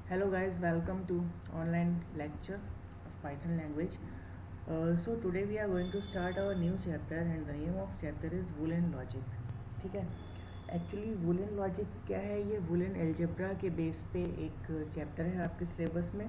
Hello guys, welcome to online lecture of Python language. So today we are going to start our new chapter and the name of chapter is Boolean logic. ठीक है, actually Boolean logic क्या है? ये Boolean algebra के base पे एक chapter है आपके सिलेबस में.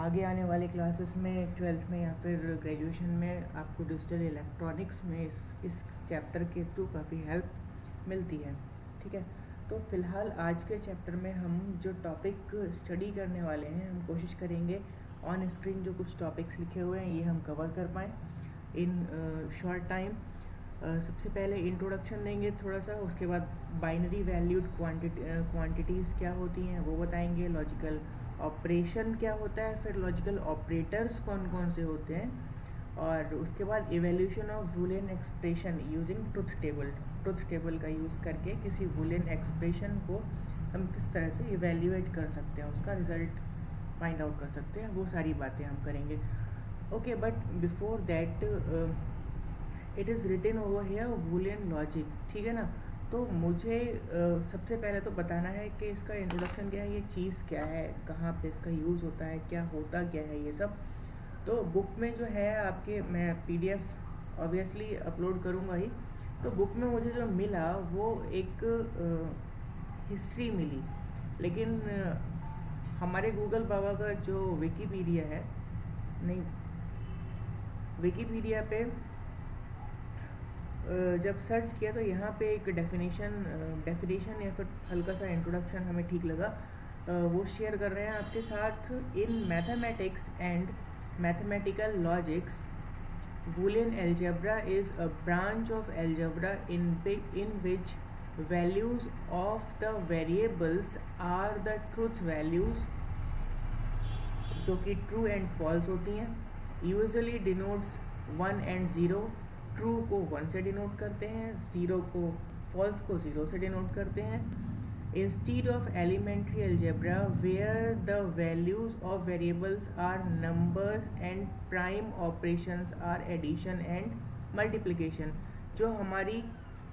आगे आने वाले क्लासेस में 12th में या फिर ग्रेजुएशन में आपको डिजिटल इलेक्ट्रॉनिक्स में इस चैप्टर के थ्रू काफ़ी हेल्प मिलती है. ठीक है, तो फिलहाल आज के चैप्टर में हम जो टॉपिक स्टडी करने वाले हैं, हम कोशिश करेंगे ऑन स्क्रीन जो कुछ टॉपिक्स लिखे हुए हैं ये हम कवर कर पाएँ इन शॉर्ट टाइम. सबसे पहले इंट्रोडक्शन देंगे थोड़ा सा, उसके बाद बाइनरी वैल्यूड क्वांटिटीज़ क्या होती हैं वो बताएंगे, लॉजिकल ऑपरेशन क्या होता है, फिर लॉजिकल ऑपरेटर्स कौन कौन से होते हैं, और उसके बाद evaluation of Boolean expression using truth table का यूज़ करके किसी बूलियन एक्सप्रेशन को हम किस तरह से इवैल्यूएट कर सकते हैं, उसका रिज़ल्ट फाइंड आउट कर सकते हैं, वो सारी बातें हम करेंगे. Okay, but before that it is written over here Boolean logic. ठीक है ना, तो मुझे सबसे पहले तो बताना है कि इसका इंट्रोडक्शन क्या है, ये चीज़ क्या है, कहाँ पे इसका यूज़ होता है, क्या होता क्या है ये सब. तो बुक में जो है आपके, मैं PDF ऑब्वियसली अपलोड करूँगा ही. तो बुक में मुझे जो मिला वो एक हिस्ट्री मिली, लेकिन हमारे गूगल बाबा का जो विकीपीडिया है, नहीं, विकीपीडिया पे जब सर्च किया तो यहाँ पे एक डेफिनेशन या फिर हल्का सा इंट्रोडक्शन हमें ठीक लगा, वो शेयर कर रहे हैं आपके साथ. In mathematics and mathematical logics, Boolean algebra is a branch of algebra in which values of the variables are the truth values, जो कि true and false होती हैं. Usually denotes 1 and 0. True को 1 से डिनोट करते हैं, 0 को false को 0 से डिनोट करते हैं. Instead of elementary algebra where the values of variables are numbers and prime operations are addition and multiplication, जो हमारी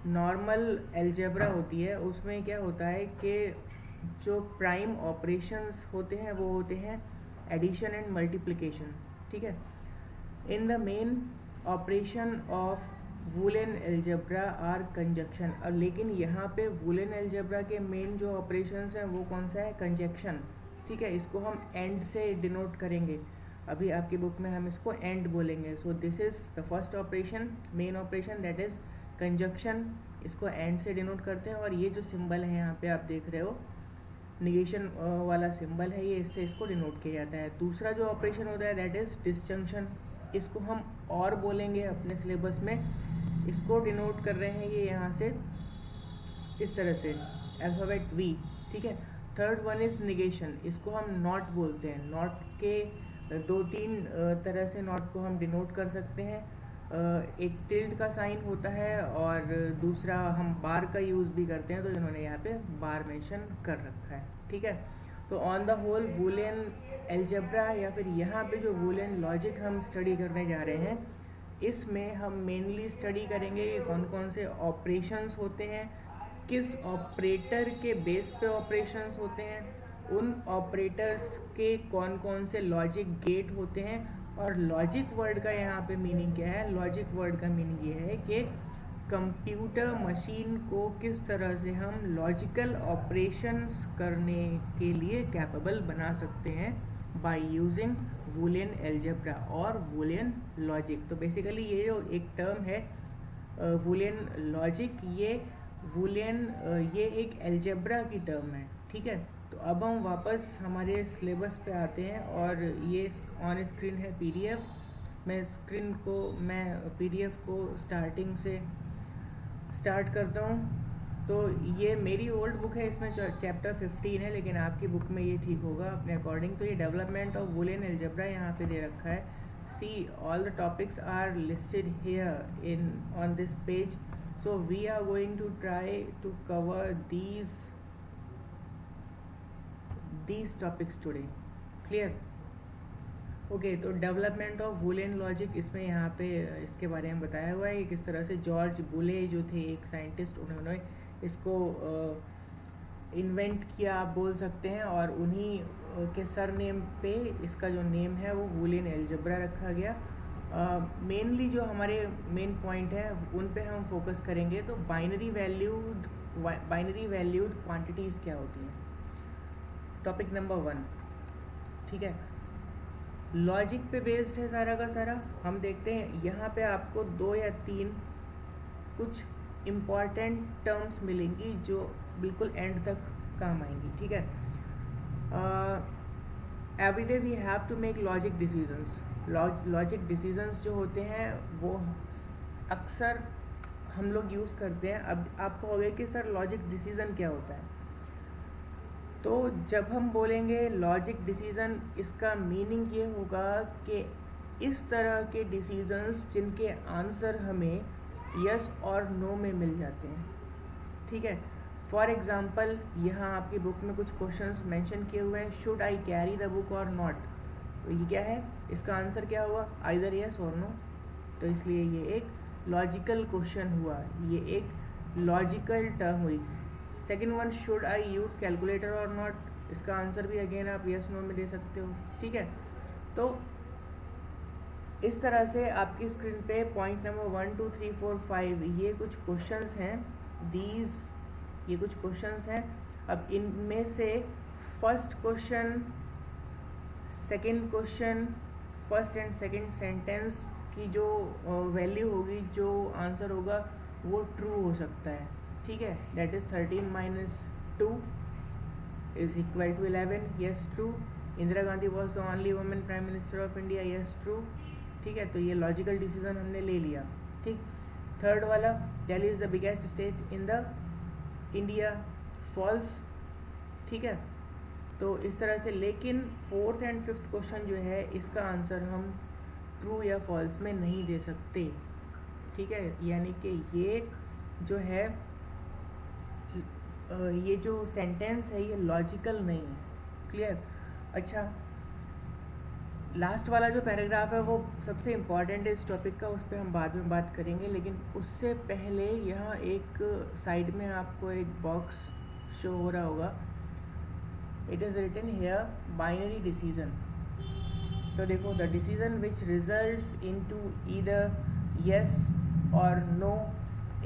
नॉर्मल अलजेब्रा होती है उसमें क्या होता है कि जो प्राइम ऑपरेशंस होते हैं वो होते हैं एडिशन एंड मल्टीप्लिकेशन. ठीक है, in the main operation of Boolean algebra are conjunction. अब लेकिन यहाँ पे बूलियन अलजेब्रा के मेन जो ऑपरेशंस हैं वो कौन सा है? कंजक्शन. ठीक है, इसको हम एंड से डिनोट करेंगे, अभी आपकी बुक में हम इसको एंड बोलेंगे. So this is the first operation, main operation, that is conjunction. इसको एंड से डिनोट करते हैं, और ये जो सिंबल है यहाँ पे आप देख रहे हो, निगेशन वाला सिंबल है, ये इससे इसको डिनोट किया जाता है. दूसरा जो ऑपरेशन होता है दैट इज़ डिस्जंक्शन. इसको हम और बोलेंगे अपने सिलेबस में, इसको डिनोट कर रहे हैं ये यहाँ से इस तरह से, अल्फ़ाबेट V. ठीक है, थर्ड वन इज़ निगेशन. इसको हम नॉट बोलते हैं. नॉट के 2-3 तरह से नॉट को हम डिनोट कर सकते हैं. एक टिल्ट का साइन होता है, और दूसरा हम बार का यूज़ भी करते हैं, तो इन्होंने यहाँ पे बार मेंशन कर रखा है. ठीक है, तो on the whole Boolean algebra या फिर यहाँ पे जो बूलियन लॉजिक हम स्टडी करने जा रहे हैं, इसमें हम मेनली स्टडी करेंगे कि कौन कौन से ऑपरेशंस होते हैं, किस ऑपरेटर के बेस पे ऑपरेशंस होते हैं, उन ऑपरेटर्स के कौन कौन से लॉजिक गेट होते हैं, और लॉजिक वर्ड का यहाँ पे मीनिंग क्या है. लॉजिक वर्ड का मीनिंग ये है कि कंप्यूटर मशीन को किस तरह से हम लॉजिकल ऑपरेशंस करने के लिए कैपेबल बना सकते हैं बाय यूजिंग बूलियन अलजेब्रा और बूलियन लॉजिक. तो बेसिकली ये जो एक टर्म है बूलियन लॉजिक, ये बूलियन ये एक अलजेब्रा की टर्म है. ठीक है, तो अब हम वापस हमारे सिलेबस पे आते हैं, और ये ऑन स्क्रीन है PDF. मैं PDF को स्टार्टिंग से स्टार्ट करता हूँ. तो ये मेरी ओल्ड बुक है, इसमें चैप्टर 15 है, लेकिन आपकी बुक में ये ठीक होगा अपने अकॉर्डिंग. तो ये डेवलपमेंट ऑफ बूलियन अलजेब्रा यहाँ पे दे रखा है. See all the topics are listed here in on this page. So we are going to try to cover these topics today. Clear? Okay, तो डेवलपमेंट ऑफ बूलियन लॉजिक, इसमें यहाँ पे इसके बारे में बताया हुआ है कि किस तरह से जॉर्ज बूले जो थे एक साइंटिस्ट, उन्होंने इसको इन्वेंट किया आप बोल सकते हैं, और उन्हीं के सर नेम पे इसका जो नेम है वो बूलियन अलजेब्रा रखा गया। मेनली जो हमारे मेन पॉइंट है उन पे हम फोकस करेंगे। तो बाइनरी वैल्यूड क्वांटिटीज़ क्या होती हैं, टॉपिक नंबर 1। ठीक है, लॉजिक पे बेस्ड है सारा का सारा। हम देखते हैं यहाँ पे आपको 2 या 3 कुछ इम्पॉर्टेंट टर्म्स मिलेंगी जो बिल्कुल एंड तक काम आएंगी। ठीक है, everyday we have to make logic decisions. Logic decisions जो होते हैं वो अक्सर हम लोग यूज़ करते हैं। अब आप कहोगे कि सर लॉजिक डिसीज़न क्या होता है, तो जब हम बोलेंगे लॉजिक डिसीज़न, इसका मीनिंग ये होगा कि इस तरह के डिसीजंस जिनके आंसर हमें यस और नो में मिल जाते हैं। ठीक है, फॉर एग्ज़ाम्पल यहाँ आपकी बुक में कुछ क्वेश्चंस मेंशन किए हुए हैं, should I carry the book और नॉट। तो ये क्या है, इसका आंसर क्या हुआ, आइदर यस और नो। तो इसलिए ये एक लॉजिकल क्वेश्चन हुआ, ये एक लॉजिकल टर्म हुई। Second one, should I use calculator और नॉट, इसका आंसर भी अगेन आप यस नो में दे सकते हो। ठीक है, तो इस तरह से आपकी स्क्रीन पे पॉइंट नंबर 1 2 3 4 5 ये कुछ क्वेश्चंस हैं, ये कुछ क्वेश्चंस हैं। अब इनमें से first question, second question, first and second sentence की जो वैल्यू होगी, जो आंसर होगा वो ट्रू हो सकता है। ठीक है, that is 13 - 2 is equal to 11, yes true. Indira Gandhi was the only women prime minister of India, yes true. ठीक है, तो ये लॉजिकल डिसीजन हमने ले लिया। ठीक, थर्ड वाला, Delhi is the biggest state in the India, false. ठीक है, तो इस तरह से। लेकिन फोर्थ एंड फिफ्थ क्वेश्चन जो है इसका आंसर हम ट्रू या फॉल्स में नहीं दे सकते। ठीक है, यानी कि ये जो है ये जो सेंटेंस है ये लॉजिकल नहीं है। क्लियर? अच्छा, लास्ट वाला जो पैराग्राफ है वो सबसे इम्पॉर्टेंट है इस टॉपिक का, उस पर हम बाद में बात करेंगे। लेकिन उससे पहले यहाँ एक साइड में आपको एक बॉक्स शो हो रहा होगा, it is written here binary decision. तो देखो, the decision which results into either yes or no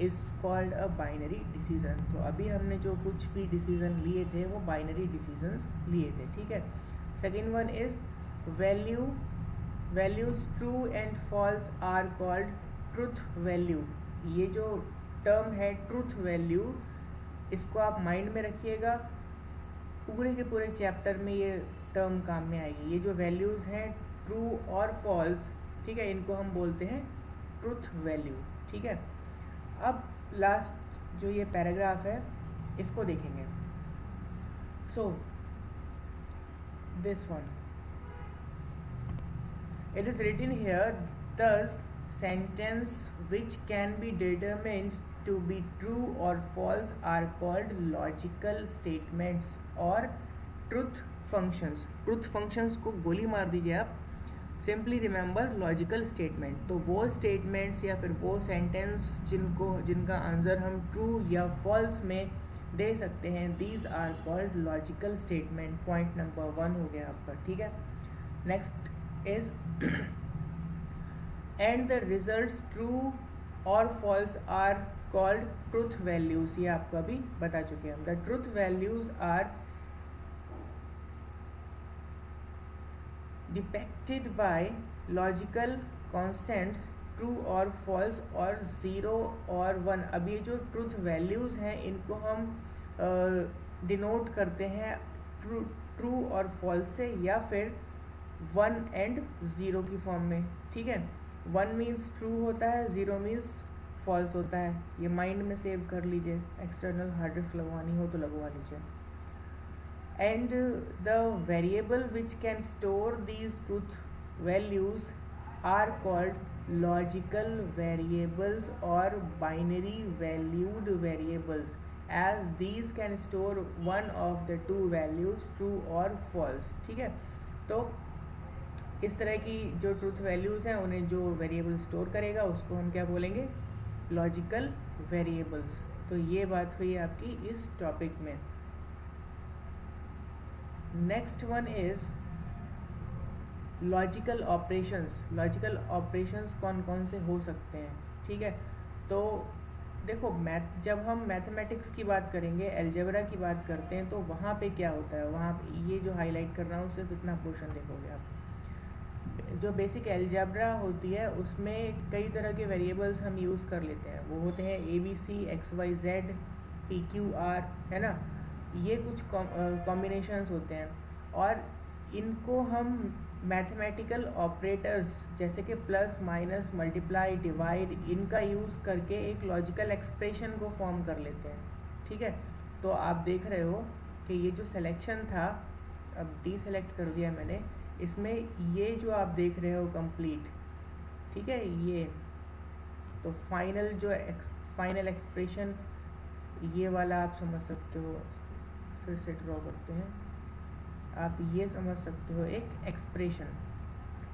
is called a binary decision. तो अभी हमने जो कुछ भी डिसीजन लिए थे वो बाइनरी डिसीजंस लिए थे। ठीक है, second one is values true and false are called truth value. ये जो टर्म है ट्रुथ वैल्यू, इसको आप माइंड में रखिएगा, पूरे के पूरे चैप्टर में ये टर्म काम में आएगी। ये जो वैल्यूज़ हैं ट्रू और फॉल्स, ठीक है, इनको हम बोलते हैं ट्रुथ वैल्यू। ठीक है, अब लास्ट जो ये पैराग्राफ है इसको देखेंगे। So this one, it is written here, thus sentence which can be determined to be true or false are called logical statements और truth functions। truth functions को गोली मार दीजिए आप, सिंपली रिमेंबर लॉजिकल स्टेटमेंट। तो वो स्टेटमेंट्स या फिर वो सेंटेंस जिनका आंसर हम ट्रू या फॉल्स में दे सकते हैं, these are called logical statement. Point number 1 हो गया आपका। ठीक है, next is and the results true or false are called truth values। ये आपको अभी बता चुके हैं। the truth values are depicted by logical constants true और false और 0 और 1। अब ये जो truth values हैं इनको हम डिनोट करते हैं ट्रू और फॉल्स से, या फिर 1 एंड 0 की फॉर्म में। ठीक है, 1 मीन्स ट्रू होता है, 0 मीन्स फॉल्स होता है। ये माइंड में सेव कर लीजिए, एक्सटर्नल हार्ड डिस्क लगवानी हो तो लगवा लीजिए। And the variable which can store these truth values are called logical variables or binary valued variables, as these can store one of the two values true or false. ठीक है, तो इस तरह की जो ट्रूथ वैल्यूज़ हैं उन्हें जो वेरिएबल स्टोर करेगा उसको हम क्या बोलेंगे, लॉजिकल वेरिएबल्स। तो ये बात हुई आपकी इस टॉपिक में। Next one is logical operations. Logical operations कौन कौन से हो सकते हैं, ठीक है। तो देखो जब हम मैथमेटिक्स की बात करेंगे, अलजेब्रा की बात करते हैं, तो वहाँ पे क्या होता है, वहाँ पे ये जो हाईलाइट कर रहा हूँ सिर्फ इतना पोर्शन देखोगे आप। जो बेसिक अलजेब्रा होती है उसमें कई तरह के वेरिएबल्स हम यूज़ कर लेते हैं। वो होते हैं ABC, XYZ, PQR, है ना। ये कुछ कॉम्बिनेशंस होते हैं और इनको हम मैथमेटिकल ऑपरेटर्स जैसे कि प्लस, माइनस, मल्टीप्लाई, डिवाइड, इनका यूज़ करके एक लॉजिकल एक्सप्रेशन को फॉर्म कर लेते हैं, ठीक है। तो आप देख रहे हो कि ये जो सिलेक्शन था, अब डीसेलेक्ट कर दिया मैंने, इसमें ये जो आप देख रहे हो कंप्लीट, ठीक है, ये तो फाइनल जो फाइनल एक्सप्रेशन ये वाला आप समझ सकते हो। फिर से ड्रॉ करते हैं, आप ये समझ सकते हो एक एक्सप्रेशन।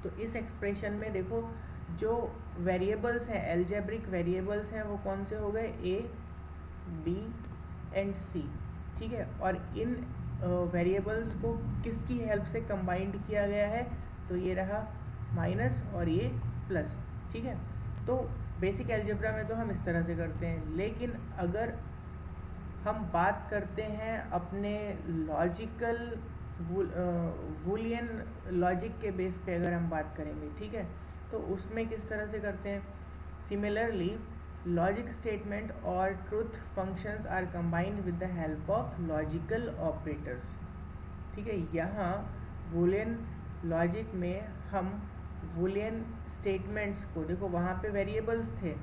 तो इस एक्सप्रेशन में देखो जो वेरिएबल्स हैं, अलजेब्रिक वेरिएबल्स हैं, वो कौन से हो गए, A, B एंड C, ठीक है। और इन वेरिएबल्स को किसकी हेल्प से कंबाइंड किया गया है, तो ये रहा माइनस और ये प्लस, ठीक है। तो बेसिक अलजेब्रा में तो हम इस तरह से करते हैं, लेकिन अगर हम बात करते हैं अपने लॉजिकल बूलियन लॉजिक के बेस पे अगर हम बात करेंगे, ठीक है, तो उसमें किस तरह से करते हैं। सिमिलरली लॉजिक स्टेटमेंट और truth functions are combined with the help of logical operators, ठीक है। यहाँ बूलियन लॉजिक में हम बूलियन स्टेटमेंट्स को, देखो वहाँ पे वेरिएबल्स थे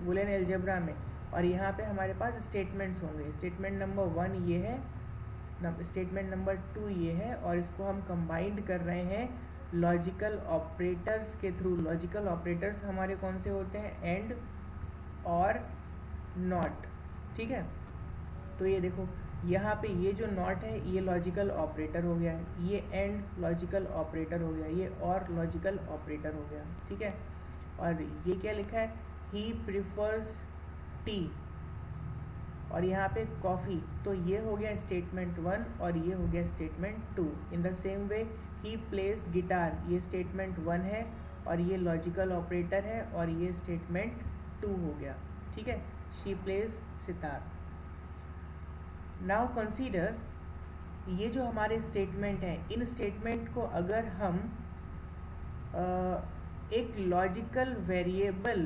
बूलियन अलजेब्रा में, और यहाँ पे हमारे पास स्टेटमेंट्स होंगे। स्टेटमेंट नंबर 1 ये है, स्टेटमेंट नंबर 2 ये है, और इसको हम कंबाइंड कर रहे हैं लॉजिकल ऑपरेटर्स के थ्रू। लॉजिकल ऑपरेटर्स हमारे कौन से होते हैं, एंड और नॉट, ठीक है। तो ये देखो यहाँ पे ये जो नॉट है ये लॉजिकल ऑपरेटर हो गया, ये एंड लॉजिकल ऑपरेटर हो गया, ये और लॉजिकल ऑपरेटर हो गया, ठीक है। और ये क्या लिखा है, ही प्रिफर्स टी, और यहाँ पे कॉफ़ी, तो ये हो गया स्टेटमेंट 1 और ये हो गया statement 2। In the same way he place guitar, ये स्टेटमेंट 1 है और ये लॉजिकल ऑपरेटर है, और ये स्टेटमेंट 2 हो गया, ठीक है। She place sitar. Now consider ये जो हमारे स्टेटमेंट हैं, इन स्टेटमेंट को अगर हम एक लॉजिकल वेरिएबल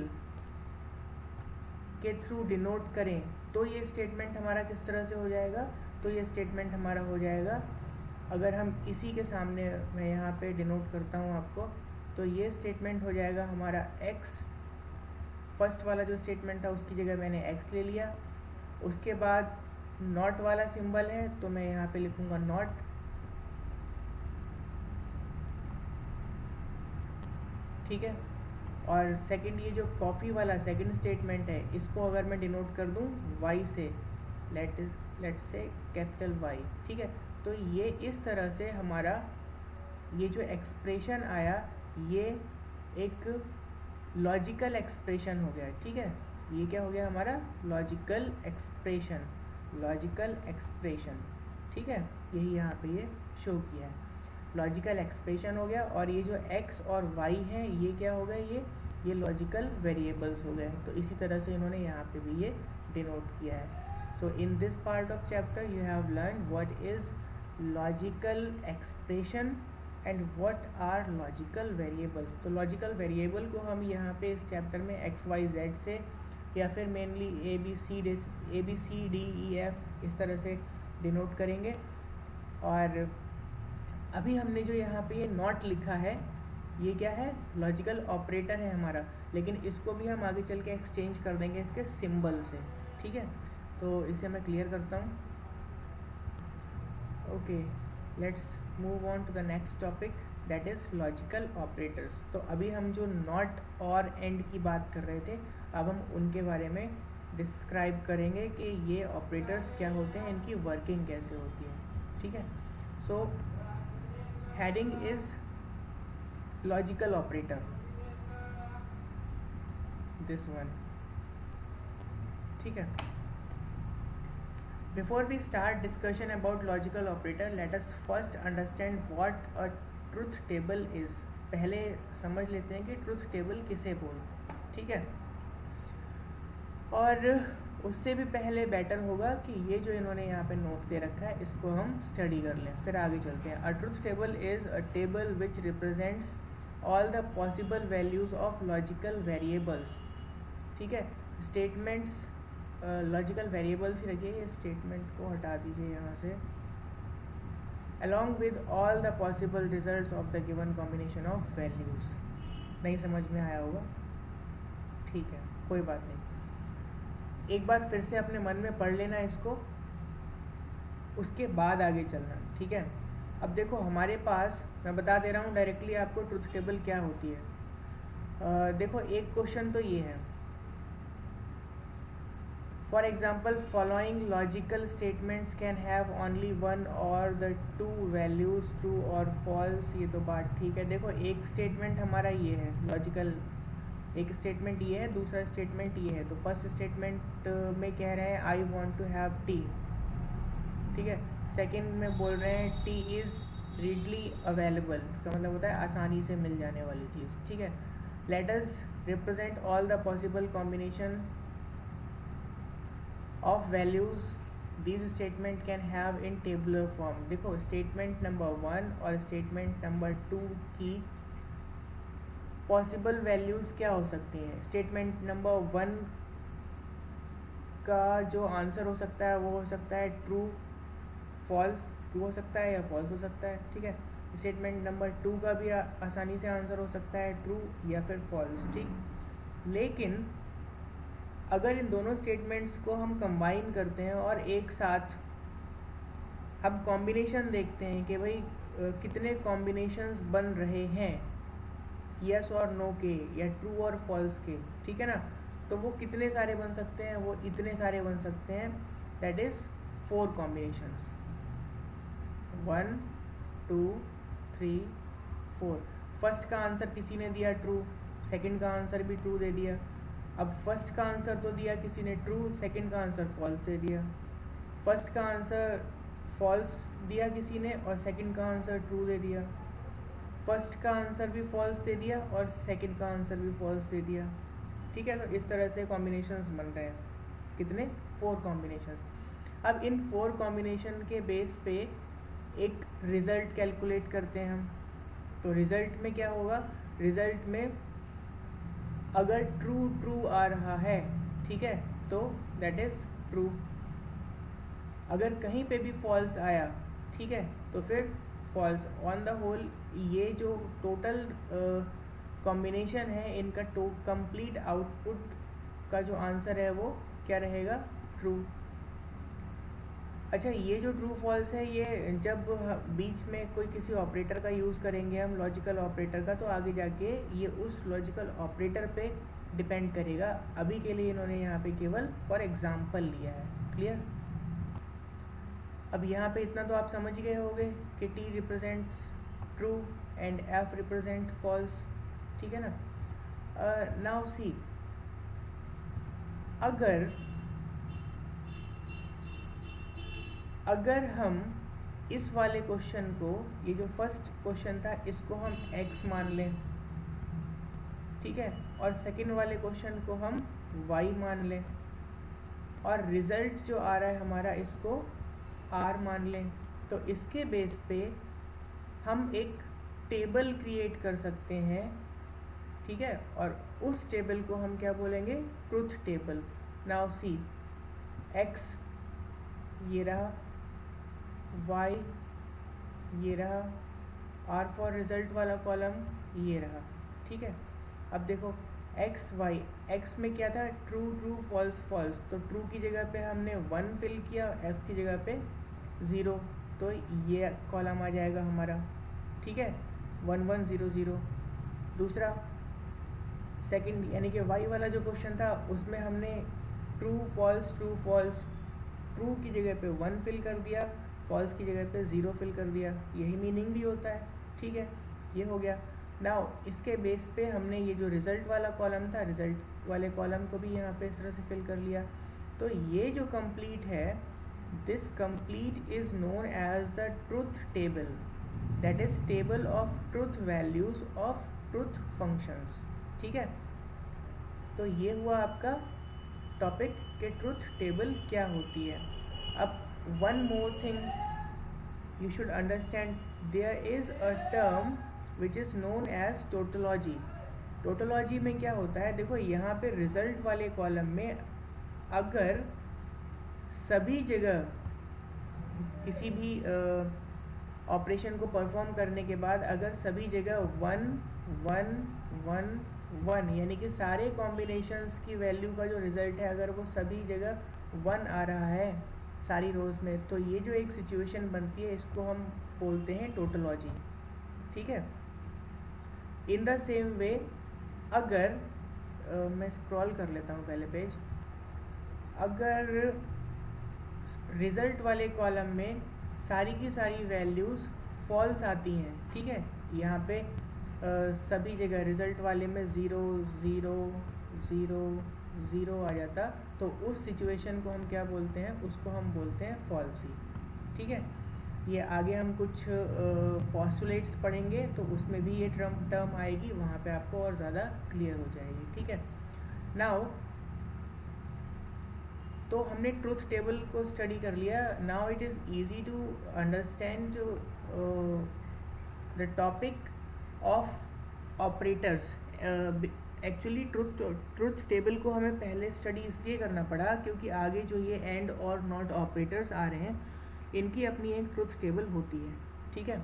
के थ्रू डिनोट करें, तो ये स्टेटमेंट हमारा किस तरह से हो जाएगा, तो ये स्टेटमेंट हमारा हो जाएगा, अगर हम इसी के सामने मैं यहाँ पे डिनोट करता हूँ आपको, तो ये स्टेटमेंट हो जाएगा हमारा x। फर्स्ट वाला जो स्टेटमेंट था उसकी जगह मैंने x ले लिया, उसके बाद नॉट वाला सिंबल है तो मैं यहाँ पे लिखूँगा नॉट, ठीक है। और सेकंड ये जो कॉफ़ी वाला सेकंड स्टेटमेंट है, इसको अगर मैं डिनोट कर दूँ y से, लेट्स से कैपिटल Y, ठीक है। तो ये इस तरह से हमारा ये जो एक्सप्रेशन आया ये एक लॉजिकल एक्सप्रेशन हो गया, ठीक है। ये क्या हो गया हमारा लॉजिकल एक्सप्रेशन, लॉजिकल एक्सप्रेशन, ठीक है। यही यहाँ पे ये शो किया है, लॉजिकल एक्सप्रेशन हो गया। और ये जो x और y है ये क्या हो गए, ये लॉजिकल वेरिएबल्स हो गए। तो इसी तरह से इन्होंने यहाँ पे भी ये डिनोट किया है। So in this part of chapter you have learn what is logical expression and what are logical variables. तो लॉजिकल वेरिएबल को हम यहाँ पे इस चैप्टर में XYZ से या फिर मेनली ABCDEF इस तरह से डिनोट करेंगे। और अभी हमने जो यहाँ पे ये नॉट लिखा है ये क्या है, लॉजिकल ऑपरेटर है हमारा, लेकिन इसको भी हम आगे चल के एक्सचेंज कर देंगे इसके सिंबल से, ठीक है। तो इसे मैं क्लियर करता हूँ। Okay, let's move on to the next topic, that is logical operators. तो अभी हम जो नॉट और एंड की बात कर रहे थे, अब हम उनके बारे में डिस्क्राइब करेंगे कि ये ऑपरेटर्स क्या होते हैं, इनकी वर्किंग कैसे होती है, ठीक है। So heading is logical operator, this one, ठीक है। Before we start discussion about logical operator, let us first understand what a truth table is. पहले समझ लेते हैं कि ट्रूथ टेबल किसे बोलते हैं, ठीक है। और उससे भी पहले बेटर होगा कि ये जो इन्होंने यहाँ पे नोट दे रखा है इसको हम स्टडी कर लें, फिर आगे चलते हैं। A truth table is a table which represents all the possible values of logical variables, ठीक है। स्टेटमेंट्स लॉजिकल वेरिएबल्स ही रखिए, ये स्टेटमेंट को हटा दीजिए यहाँ से। Along with all the possible results of the given combination of values. नहीं समझ में आया होगा, ठीक है, कोई बात नहीं। एक बार फिर से अपने मन में पढ़ लेना इसको, उसके बाद आगे चलना, ठीक है। अब देखो हमारे पास, मैं बता दे रहा हूँ डायरेक्टली आपको ट्रूथ टेबल क्या होती है। देखो एक क्वेश्चन तो ये है, for example following logical statements can have only one और the two values true or false. ये तो बात ठीक है। देखो एक स्टेटमेंट हमारा ये है लॉजिकल, एक स्टेटमेंट ये है, दूसरा स्टेटमेंट ये है। तो फर्स्ट स्टेटमेंट में कह रहे हैं I want to have T, ठीक है। सेकेंड में बोल रहे हैं टी इज़ रीडली अवेलेबल, इसका मतलब होता है आसानी से मिल जाने वाली चीज़, ठीक है। Let us represent all the possible combination of values this statement can have in tabular form. देखो स्टेटमेंट नंबर 1 और स्टेटमेंट नंबर 2 की पॉसिबल वैल्यूज़ क्या हो सकती हैं। स्टेटमेंट नंबर 1 का जो आंसर हो सकता है वो हो सकता है ट्रू, फॉल्स, ट्रू हो सकता है या फॉल्स हो सकता है, ठीक है। स्टेटमेंट नंबर 2 का भी आसानी से आंसर हो सकता है ट्रू या फिर फॉल्स, ठीक। लेकिन अगर इन दोनों स्टेटमेंट्स को हम कंबाइन करते हैं और एक साथ हम कॉम्बिनेशन देखते हैं कि भाई कितने कॉम्बिनेशंस बन रहे हैं यस और नो के या ट्रू और फॉल्स के, ठीक है ना। तो वो कितने सारे बन सकते हैं, वो इतने सारे बन सकते हैं, दैट इज़ 4 कॉम्बिनेशंस, 1 2 3 4। फर्स्ट का आंसर किसी ने दिया ट्रू, सेकंड का आंसर भी ट्रू दे दिया। अब फर्स्ट का आंसर तो दिया किसी ने ट्रू, सेकंड का आंसर फॉल्स दे दिया। फर्स्ट का आंसर फॉल्स दिया किसी ने और सेकंड का आंसर ट्रू दे दिया। फर्स्ट का आंसर भी फॉल्स दे दिया और सेकंड का आंसर भी फॉल्स दे दिया, ठीक है। तो इस तरह से कॉम्बिनेशंस बन रहे हैं, कितने, 4 कॉम्बिनेशंस। अब इन 4 कॉम्बिनेशन के बेस पे एक रिज़ल्ट कैलकुलेट करते हैं हम। तो रिज़ल्ट में क्या होगा, रिज़ल्ट में अगर ट्रू ट्रू आ रहा है, ठीक है, तो दैट इज़ ट्रू। अगर कहीं पे भी फॉल्स आया, ठीक है, तो फिर फॉल्स। ऑन द होल ये जो टोटल कॉम्बिनेशन है इनका कंप्लीट आउटपुट का जो आंसर है वो क्या रहेगा, ट्रू। अच्छा, ये जो ट्रू फॉल्स है ये जब बीच में कोई किसी ऑपरेटर का यूज़ करेंगे हम, लॉजिकल ऑपरेटर का, तो आगे जाके ये उस लॉजिकल ऑपरेटर पे डिपेंड करेगा। अभी के लिए इन्होंने यहाँ पे केवल फॉर एग्जांपल लिया है, क्लियर। अब यहाँ पे इतना तो आप समझ गए होंगे कि T represents true and F represent false, ठीक है ना। नाउ सी, अगर हम इस वाले क्वेश्चन को, ये जो फर्स्ट क्वेश्चन था इसको हम x मान लें, ठीक है, और सेकंड वाले क्वेश्चन को हम y मान लें, और रिजल्ट जो आ रहा है हमारा इसको r मान लें, तो इसके बेस पे हम एक टेबल क्रिएट कर सकते हैं, ठीक है। और उस टेबल को हम क्या बोलेंगे, truth table. Now see, x ये रहा, y ये रहा, r फॉर रिजल्ट वाला कॉलम ये रहा, ठीक है। अब देखो x y, x में क्या था, ट्रू ट्रू फॉल्स फॉल्स, तो ट्रू की जगह पे हमने 1 फिल किया, f की जगह पे 0, तो ये कॉलम आ जाएगा हमारा, ठीक है, 1 1 0 0। दूसरा सेकंड यानी कि y वाला जो क्वेश्चन था उसमें हमने ट्रू फॉल्स, ट्रू की जगह पे 1 फिल कर दिया, फॉल्स की जगह पे 0 फिल कर दिया, यही मीनिंग भी होता है, ठीक है, ये हो गया। नाउ इसके बेस पे हमने ये जो रिज़ल्ट वाला कॉलम था, रिज़ल्ट वाले कॉलम को भी यहाँ पे इस तरह से फिल कर लिया। तो ये जो कंप्लीट है this complete is known as the truth table, that is table of truth values of truth functions. ठीक है, तो ये हुआ आपका टॉपिक कि ट्रुथ टेबल क्या होती है. अब one more thing you should understand, there is a term which is known as tautology. Tautology में क्या होता है, देखो यहाँ पे रिजल्ट वाले कॉलम में अगर सभी जगह किसी भी ऑपरेशन को परफॉर्म करने के बाद अगर सभी जगह 1 1 1 1 यानी कि सारे कॉम्बिनेशंस की वैल्यू का जो रिज़ल्ट है अगर वो सभी जगह 1 आ रहा है सारी रोज़ में, तो ये जो एक सिचुएशन बनती है इसको हम बोलते हैं टोटोलॉजी. ठीक है. इन द सेम वे अगर मैं स्क्रॉल कर लेता हूँ पहले पेज, अगर रिज़ल्ट वाले कॉलम में सारी की सारी वैल्यूज़ फॉल्स आती हैं, ठीक है, यहाँ पे सभी जगह रिज़ल्ट वाले में 0 0 0 0 आ जाता, तो उस सिचुएशन को हम क्या बोलते हैं, उसको हम बोलते हैं फॉल्सी. ठीक है. ये आगे हम कुछ पोस्टुलेट्स पढ़ेंगे तो उसमें भी ये टर्म आएगी, वहाँ पे आपको और ज़्यादा क्लियर हो जाएगी. ठीक है. नाउ तो हमने ट्रुथ टेबल को स्टडी कर लिया. Now it is easy to understand the topic of operators. Actually truth table को हमें पहले स्टडी इसलिए करना पड़ा क्योंकि आगे जो ये एंड और नॉट ऑपरेटर्स आ रहे हैं इनकी अपनी एक ट्रुथ टेबल होती है. ठीक है.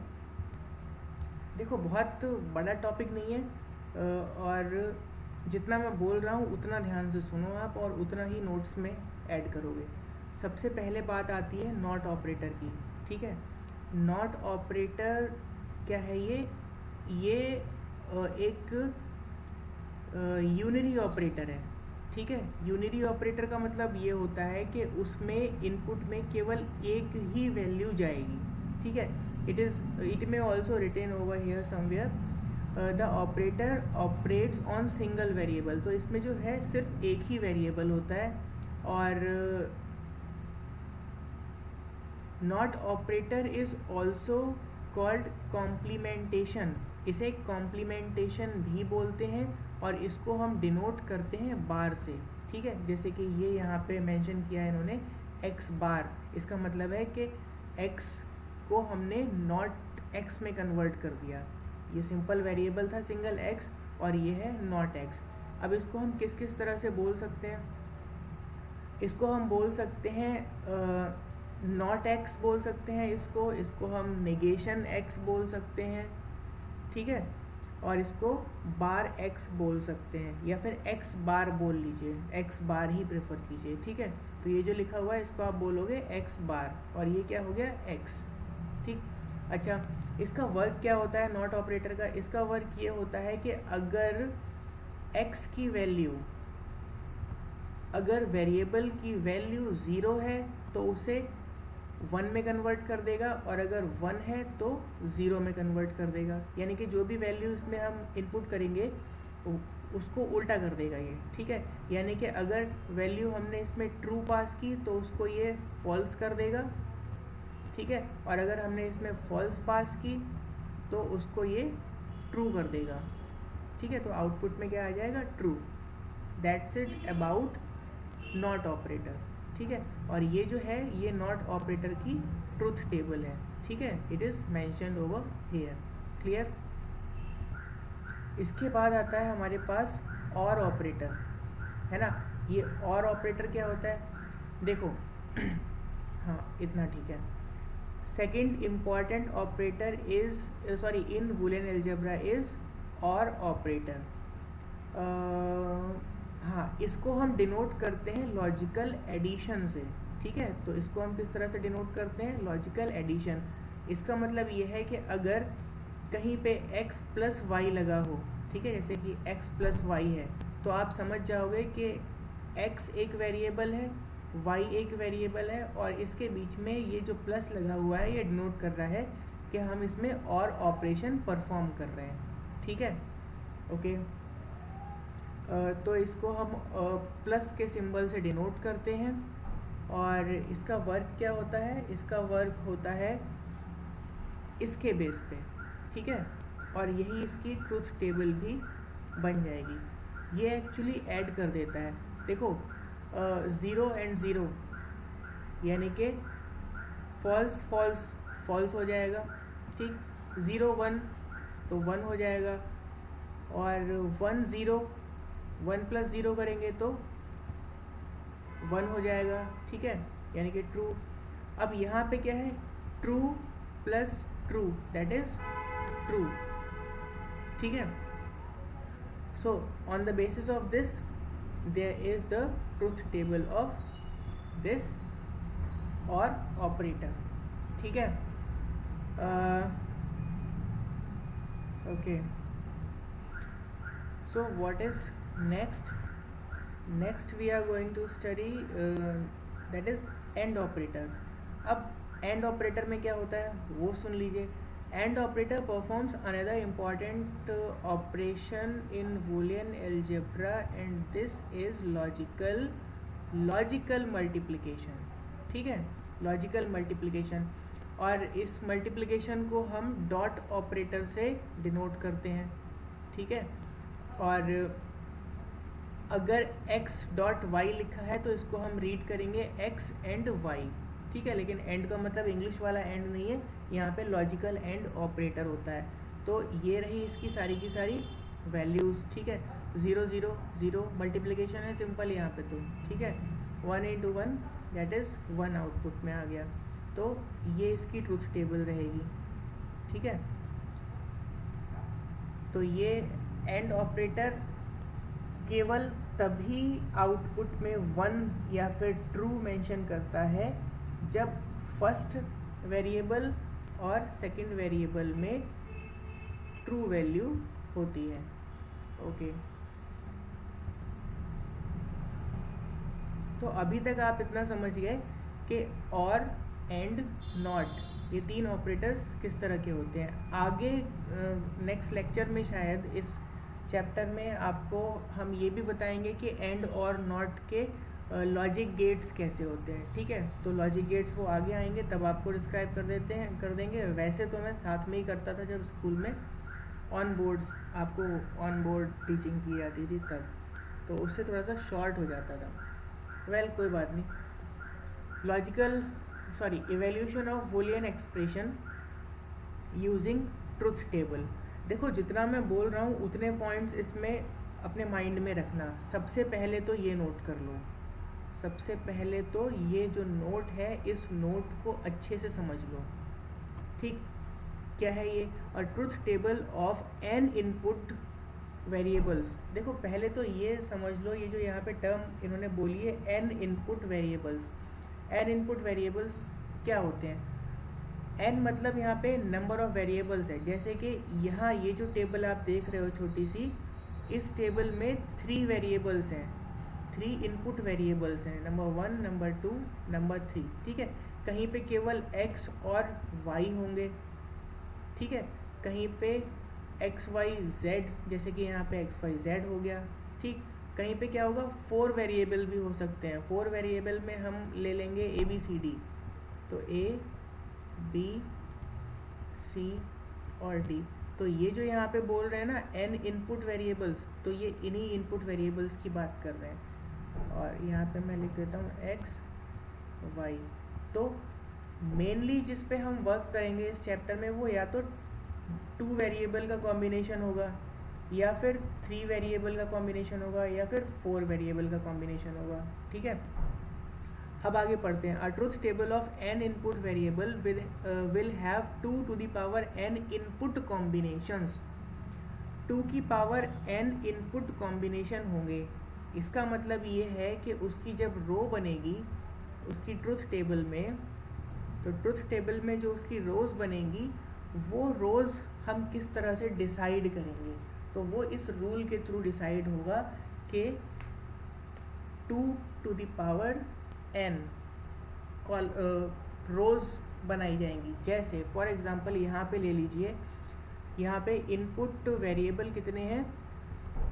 देखो बहुत बड़ा टॉपिक नहीं है और जितना मैं बोल रहा हूँ उतना ध्यान से सुनो आप और उतना ही नोट्स में ऐड करोगे. सबसे पहले बात आती है नॉट ऑपरेटर की. ठीक है. नॉट ऑपरेटर क्या है, ये एक यूनरी ऑपरेटर है. ठीक है. यूनरी ऑपरेटर का मतलब ये होता है कि उसमें इनपुट में केवल एक ही वैल्यू जाएगी. ठीक है. इट में also written over here somewhere the operator operates on single variable. तो इसमें जो है सिर्फ एक ही वेरिएबल होता है. और not operator is also called complementation. इसे कॉम्प्लीमेंटेशन भी बोलते हैं और इसको हम डिनोट करते हैं बार से. ठीक है. जैसे कि ये यहाँ पे मेंशन किया है इन्होंने एक्स बार. इसका मतलब है कि एक्स को हमने नॉट एक्स में कन्वर्ट कर दिया. ये सिंपल वेरिएबल था सिंगल एक्स और ये है नॉट एक्स. अब इसको हम किस किस तरह से बोल सकते हैं, इसको हम बोल सकते हैं नॉट एक्स बोल सकते हैं इसको हम नेगेशन एक्स बोल सकते हैं. ठीक है. और इसको बार एक्स बोल सकते हैं या फिर एक्स बार बोल लीजिए, एक्स बार ही प्रेफर कीजिए. ठीक है. तो ये जो लिखा हुआ है इसको आप बोलोगे एक्स बार और ये क्या हो गया एक्स. ठीक. अच्छा, इसका वर्क क्या होता है नॉट ऑपरेटर का. इसका वर्क ये होता है कि अगर x की वैल्यू, अगर वेरिएबल की वैल्यू 0 है तो उसे 1 में कन्वर्ट कर देगा और अगर 1 है तो 0 में कन्वर्ट कर देगा. यानी कि जो भी वैल्यू इसमें हम इनपुट करेंगे उसको उल्टा कर देगा ये. ठीक है. यानी कि अगर वैल्यू हमने इसमें ट्रू पास की तो उसको ये फॉल्स कर देगा. ठीक है. और अगर हमने इसमें फॉल्स पास की तो उसको ये ट्रू कर देगा. ठीक है. तो आउटपुट में क्या आ जाएगा, true. That's it about not operator. ठीक है. और ये जो है ये नॉट ऑपरेटर की ट्रुथ टेबल है. ठीक है. It is mentioned over here. Clear. इसके बाद आता है हमारे पास और ऑपरेटर, है ना. ये और ऑपरेटर क्या होता है, देखो हाँ इतना ठीक है. Second important operator is in Boolean algebra is और ऑपरेटर. हाँ, इसको हम डिनोट करते हैं लॉजिकल एडिशन से. ठीक है. तो इसको हम किस तरह से डिनोट करते हैं, लॉजिकल एडिशन. इसका मतलब ये है कि अगर कहीं पे x प्लस वाई लगा हो, ठीक है, जैसे कि x प्लस वाई है, तो आप समझ जाओगे कि x एक वेरिएबल है, y एक वेरिएबल है और इसके बीच में ये जो प्लस लगा हुआ है ये डिनोट कर रहा है कि हम इसमें और ऑपरेशन परफॉर्म कर रहे हैं. ठीक है. ओके. तो इसको हम प्लस के सिंबल से डिनोट करते हैं. और इसका वर्क क्या होता है, इसका वर्क होता है इसके बेस पे, ठीक है, और यही इसकी ट्रूथ टेबल भी बन जाएगी। ये एक्चुअली ऐड कर देता है, देखो 0 एंड 0 यानी कि फॉल्स फॉल्स फॉल्स हो जाएगा, ठीक, 0 1 तो 1 हो जाएगा, और 1 0 1 प्लस 0 करेंगे तो 1 हो जाएगा, ठीक है, यानी कि ट्रू। अब यहाँ पे क्या है, true plus true that is true, ठीक है। So on the basis of this there is the truth table of this or operator, ठीक है। Okay, so what is next we are going to study that is AND operator। अब AND operator में क्या होता है वो सुन लीजिए। AND operator performs another important operation in Boolean algebra and this is logical multiplication, ठीक है, लॉजिकल मल्टीप्लिकेशन। और इस मल्टीप्लिकेशन को हम डॉट ऑपरेटर से डिनोट करते हैं, ठीक है। और अगर x डॉट वाई लिखा है तो इसको हम रीड करेंगे x एंड y, ठीक है, लेकिन एंड का मतलब इंग्लिश वाला एंड नहीं है, यहाँ पे लॉजिकल एंड ऑपरेटर होता है। तो ये रही इसकी सारी की सारी वैल्यूज़, ठीक है। 0 0 0 मल्टीप्लिकेशन है सिंपल यहाँ पे, तो ठीक है, 1 into 1 दैट इज़ 1 आउटपुट में आ गया, तो ये इसकी ट्रूथ टेबल रहेगी, ठीक है। तो ये एंड ऑपरेटर केवल तभी आउटपुट में 1 या फिर ट्रू मेंशन करता है जब फर्स्ट वेरिएबल और सेकंड वेरिएबल में ट्रू वैल्यू होती है, ओके। तो अभी तक आप इतना समझ गए कि और एंड नॉट ये तीन ऑपरेटर्स किस तरह के होते हैं। आगे नेक्स्ट लेक्चर में शायद इस चैप्टर में आपको हम ये भी बताएंगे कि एंड और नॉट के लॉजिक गेट्स कैसे होते हैं, ठीक है। तो लॉजिक गेट्स वो आगे आएंगे तब आपको डिस्क्राइब कर देंगे। वैसे तो मैं साथ में ही करता था जब स्कूल में आपको ऑन बोर्ड टीचिंग की जाती थी तब, तो उससे थोड़ा सा शॉर्ट हो जाता था। वेल कोई बात नहीं। Evaluation of Boolean expression using truth table. देखो जितना मैं बोल रहा हूँ उतने पॉइंट्स इसमें अपने माइंड में रखना। सबसे पहले तो ये नोट कर लो, सबसे पहले तो ये जो नोट है इस नोट को अच्छे से समझ लो, ठीक। क्या है ये, और truth table of N input variables. देखो पहले तो ये समझ लो, ये जो यहाँ पे टर्म इन्होंने बोली है N input variables. N input variables क्या होते हैं, एन मतलब यहाँ पे नंबर ऑफ वेरिएबल्स है। जैसे कि यहाँ ये जो टेबल आप देख रहे हो छोटी सी, इस टेबल में 3 वेरिएबल्स हैं, 3 इनपुट वेरिएबल्स हैं, नंबर 1, नंबर 2, नंबर 3, ठीक है। कहीं पे केवल x और y होंगे, ठीक है, कहीं पे x y z, जैसे कि यहाँ पे x y z हो गया, ठीक। कहीं पे क्या होगा, 4 वेरिएबल भी हो सकते हैं। 4 वेरिएबल में हम ले लेंगे ABCD, तो A B C और D। तो ये जो यहाँ पे बोल रहे हैं ना n इनपुट वेरिएबल्स, तो ये इन्हीं इनपुट वेरिएबल्स की बात कर रहे हैं। और यहाँ पे मैं लिख देता हूँ x y। तो मेनली जिस पे हम वर्क करेंगे इस चैप्टर में वो या तो 2 वेरिएबल का कॉम्बिनेशन होगा, या फिर 3 वेरिएबल का कॉम्बिनेशन होगा, या फिर 4 वेरिएबल का कॉम्बिनेशन होगा, ठीक है। अब आगे पढ़ते हैं। A truth table of n input variable will have 2 to the power n input combinations. 2 की पावर n इनपुट कॉम्बिनेशन होंगे। इसका मतलब ये है कि उसकी जब रो बनेगी उसकी ट्रूथ टेबल में, तो ट्रूथ टेबल में जो उसकी रोज़ बनेंगी वो रोज़ हम किस तरह से डिसाइड करेंगे, तो वो इस रूल के थ्रू डिसाइड होगा कि 2 to the power n रोज़ बनाई जाएंगी। जैसे फॉर एग्जांपल यहाँ पे ले लीजिए, यहाँ पे इनपुट वेरिएबल कितने हैं,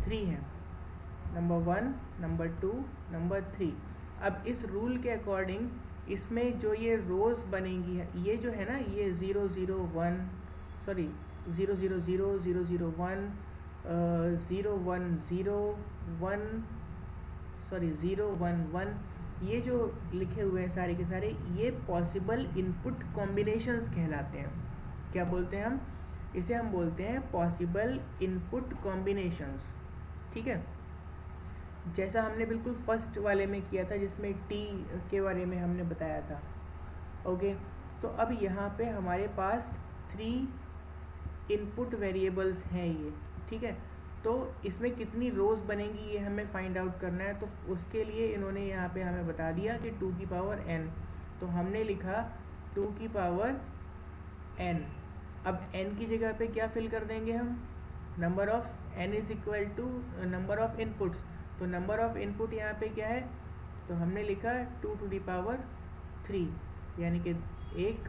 3 हैं, नंबर 1, नंबर 2, नंबर 3। अब इस रूल के अकॉर्डिंग इसमें जो ये रोज़ बनेंगी है, ये जो है ना, ये 001 सॉरी 000 001 010 सॉरी 011, ये जो लिखे हुए हैं सारे के सारे, ये पॉसिबल इनपुट कॉम्बिनेशंस कहलाते हैं। क्या बोलते हैं हम इसे? हम बोलते हैं पॉसिबल इनपुट कॉम्बिनेशंस। ठीक है, जैसा हमने बिल्कुल फर्स्ट वाले में किया था जिसमें टी के बारे में हमने बताया था। ओके, तो अब यहाँ पे हमारे पास 3 इनपुट वेरिएबल्स हैं ये। ठीक है, तो इसमें कितनी रोज़ बनेंगी ये हमें फाइंड आउट करना है। तो उसके लिए इन्होंने यहाँ पे हमें बता दिया कि 2 की पावर n, तो हमने लिखा 2 की पावर n। अब n की जगह पे क्या फिल कर देंगे हम? Number of n is equal to number of inputs. तो नंबर ऑफ इनपुट यहाँ पे क्या है? तो हमने लिखा 2 टू दी पावर 3, यानी कि 1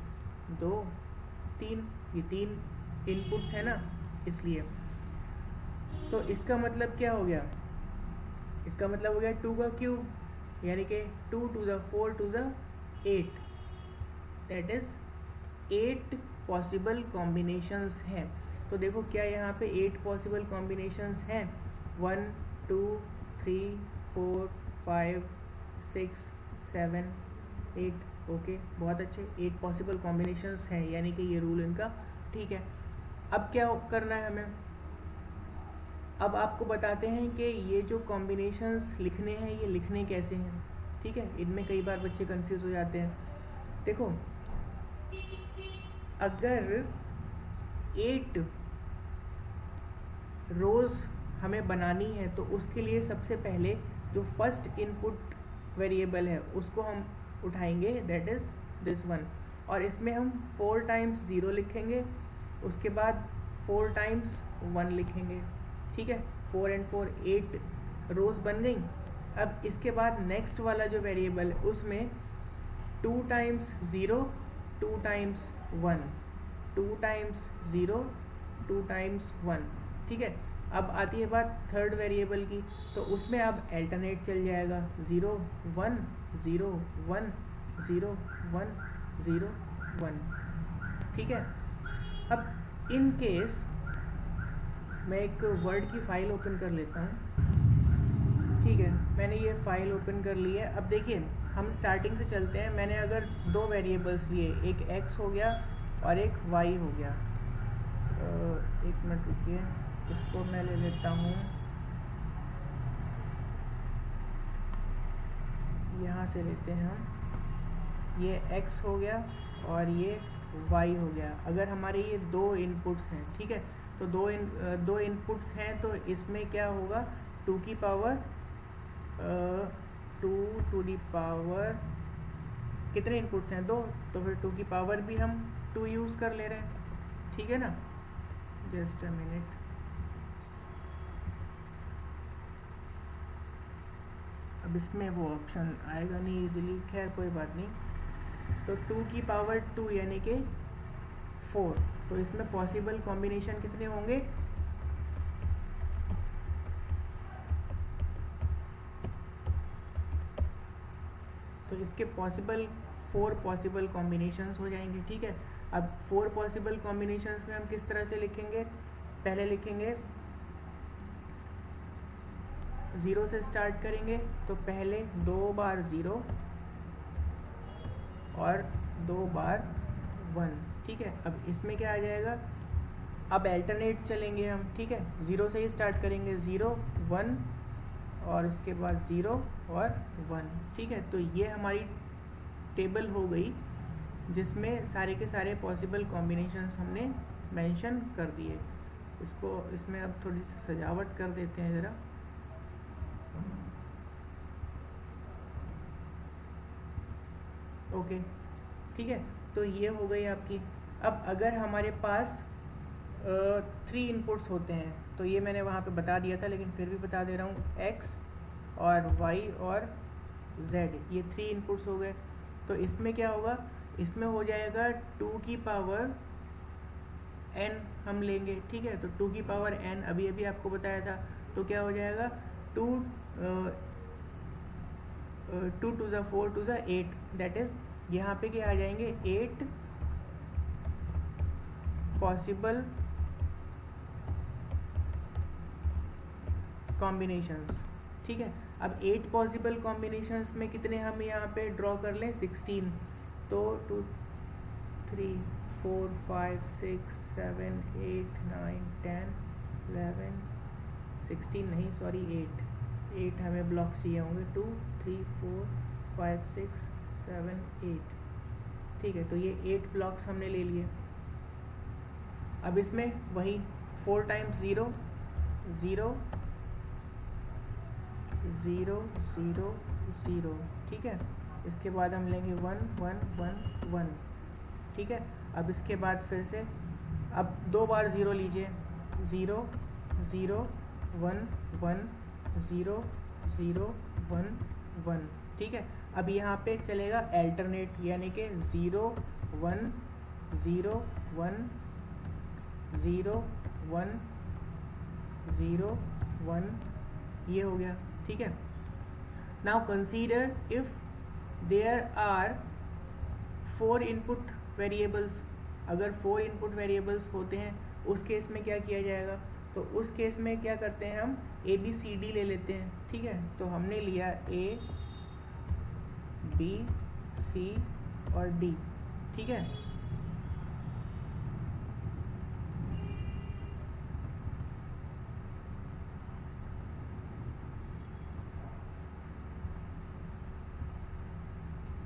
2 3, ये 3 इनपुट्स है ना, इसलिए। तो इसका मतलब क्या हो गया? इसका मतलब हो गया 2 का क्यूब, यानी कि 2 to the 4 to the 8, that is 8 possible combinations हैं। तो देखो क्या यहाँ पे 8 पॉसिबल कॉम्बिनेशंस हैं? 1 2 3 4 5 6 7 8। ओके, बहुत अच्छे, 8 पॉसिबल कॉम्बिनेशंस हैं, यानी कि ये रूल इनका ठीक है। अब क्या करना है हमें? अब आपको बताते हैं कि ये जो कॉम्बिनेशंस लिखने हैं, ये लिखने कैसे हैं। ठीक है, इनमें कई बार बच्चे कंफ्यूज हो जाते हैं। देखो, अगर 8 रोज़ हमें बनानी है तो उसके लिए सबसे पहले जो फर्स्ट इनपुट वेरिएबल है उसको हम उठाएंगे, दैट इज़ दिस वन, और इसमें हम 4 टाइम्स 0 लिखेंगे, उसके बाद 4 टाइम्स 1 लिखेंगे। ठीक है, 4 and 4 8 रोज़ बन गई। अब इसके बाद नेक्स्ट वाला जो वेरिएबल है उसमें 2 टाइम्स 0 2 टाइम्स 1 2 टाइम्स 0 2 टाइम्स 1। ठीक है, अब आती है बात थर्ड वेरिएबल की, तो उसमें अब अल्टरनेट चल जाएगा 0 1 0 1 0 1 0 1। ठीक है, अब इन केस मैं एक वर्ड की फ़ाइल ओपन कर लेता हूँ। ठीक है, मैंने ये फ़ाइल ओपन कर ली है। अब देखिए, हम स्टार्टिंग से चलते हैं। मैंने अगर 2 वेरिएबल्स लिए, एक x हो गया और एक y हो गया। एक मिनट रुकिए, इसको मैं ले लेता हूँ, यहाँ से लेते हैं हम। ये x हो गया और ये y हो गया। अगर हमारे ये 2 इनपुट्स हैं, ठीक है, तो दो इनपुट्स हैं, तो इसमें क्या होगा? 2 की पावर 2 टू दी पावर, कितने इनपुट्स हैं? 2, तो फिर 2 की पावर भी हम 2 यूज़ कर ले रहे हैं। ठीक है ना, जस्ट अ मिनट। अब इसमें वो ऑप्शन आएगा नहीं इजीली, खैर कोई बात नहीं। तो 2 की पावर 2 यानी कि 4, तो इसमें पॉसिबल कॉम्बिनेशन कितने होंगे? तो इसके 4 पॉसिबल कॉम्बिनेशंस हो जाएंगे। ठीक है, अब 4 पॉसिबल कॉम्बिनेशंस में हम किस तरह से लिखेंगे? पहले लिखेंगे 0 से स्टार्ट करेंगे, तो पहले 2 बार 0 और 2 बार 1। ठीक है, अब इसमें क्या आ जाएगा? अब अल्टरनेट चलेंगे हम। ठीक है, 0 से ही स्टार्ट करेंगे, 0 1 और उसके बाद 0 और 1। ठीक है, तो ये हमारी टेबल हो गई जिसमें सारे के सारे पॉसिबल कॉम्बिनेशंस हमने मेंशन कर दिए। इसमें अब थोड़ी सी सजावट कर देते हैं ज़रा। ओके, ठीक है, तो ये हो गई आपकी। अब अगर हमारे पास 3 इनपुट्स होते हैं, तो ये मैंने वहाँ पे बता दिया था लेकिन फिर भी बता दे रहा हूँ, x और y और z, ये 3 इनपुट्स हो गए। तो इसमें क्या होगा? इसमें हो जाएगा 2 की पावर n हम लेंगे। ठीक है, तो 2 की पावर n अभी आपको बताया था, तो क्या हो जाएगा? 2 2 टू ज़ा 4 टू ज़ा 8, दैट इज़ यहाँ पे क्या आ जाएंगे 8 पॉसिबल कॉम्बिनेशंस। ठीक है, अब 8 पॉसिबल कॉम्बिनेशंस में कितने हम यहाँ पे ड्रॉ कर लें 16, तो 2 3 4 5 6 7 8 9 10 11 16 नहीं सॉरी 8 हमें ब्लॉक्स चाहिए होंगे 2 3 4 5 6 7 8। ठीक है, तो ये 8 ब्लॉक्स हमने ले लिए। अब इसमें वही 4 टाइम्स 0 0 0 0 0। ठीक है, इसके बाद हम लेंगे 1 1 1 1। ठीक है, अब इसके बाद फिर से अब 2 बार 0 लीजिए 0 0 1 1 0 0 1 1। ठीक है, अब यहाँ पे चलेगा अल्टरनेट, यानी कि 0 1 0 1 0 1 0 1, ये हो गया। ठीक है, now consider if there are 4 input variables. अगर 4 इनपुट वेरिएबल्स होते हैं उस केस में क्या किया जाएगा, तो उस केस में क्या करते हैं हम ABCD ले लेते हैं। ठीक है, तो हमने लिया A B C और D। ठीक है,